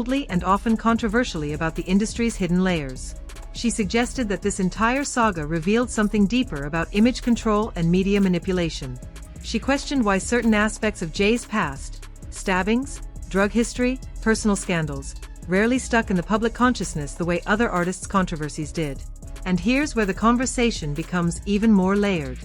boldly and often controversially about the industry's hidden layers. She suggested that this entire saga revealed something deeper about image control and media manipulation. She questioned why certain aspects of Jay's past, stabbings, drug history, personal scandals, rarely stuck in the public consciousness the way other artists' controversies did. And here's where the conversation becomes even more layered.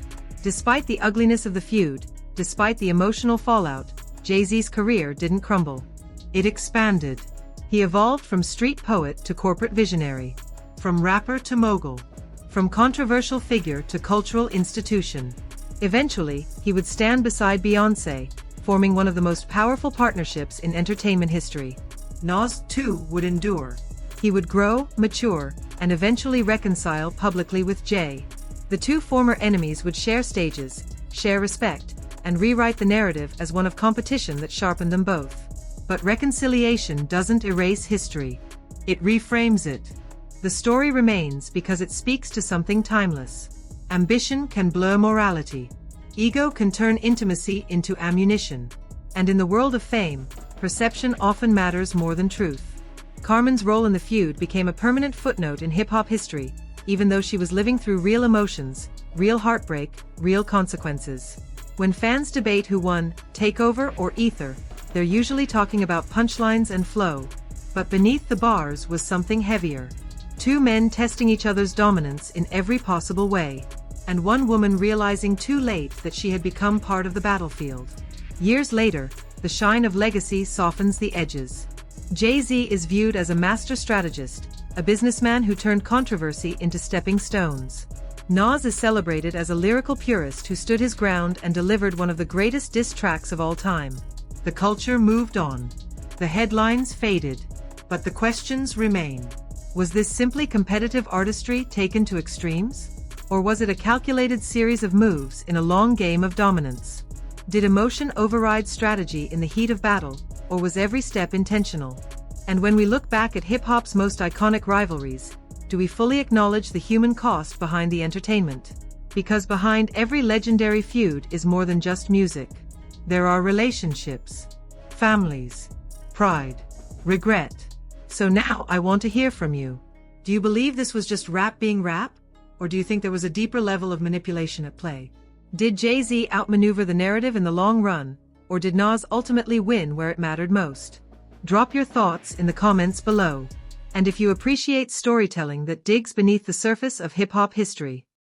Despite the ugliness of the feud, despite the emotional fallout, Jay-Z's career didn't crumble. It expanded. He evolved from street poet to corporate visionary, from rapper to mogul, from controversial figure to cultural institution. Eventually, he would stand beside Beyonce, forming one of the most powerful partnerships in entertainment history. Nas, too, would endure. He would grow, mature, and eventually reconcile publicly with Jay. The two former enemies would share stages, share respect, and rewrite the narrative as one of competition that sharpened them both. But reconciliation doesn't erase history. It reframes it. The story remains because it speaks to something timeless. Ambition can blur morality. Ego can turn intimacy into ammunition. And in the world of fame, perception often matters more than truth. Carmen's role in the feud became a permanent footnote in hip-hop history, even though she was living through real emotions, real heartbreak, real consequences. When fans debate who won, Takeover or Ether, they're usually talking about punchlines and flow. But beneath the bars was something heavier. Two men testing each other's dominance in every possible way. And one woman realizing too late that she had become part of the battlefield. Years later, the shine of legacy softens the edges. Jay-Z is viewed as a master strategist, a businessman who turned controversy into stepping stones. Nas is celebrated as a lyrical purist who stood his ground and delivered one of the greatest diss tracks of all time. The culture moved on. The headlines faded. But the questions remain. Was this simply competitive artistry taken to extremes? Or was it a calculated series of moves in a long game of dominance? Did emotion override strategy in the heat of battle, or was every step intentional? And when we look back at hip-hop's most iconic rivalries, do we fully acknowledge the human cost behind the entertainment? Because behind every legendary feud is more than just music. There are relationships, families, pride, regret. So now I want to hear from you. Do you believe this was just rap being rap? Or do you think there was a deeper level of manipulation at play? Did Jay-Z outmaneuver the narrative in the long run, or did Nas ultimately win where it mattered most? Drop your thoughts in the comments below. And if you appreciate storytelling that digs beneath the surface of hip-hop history,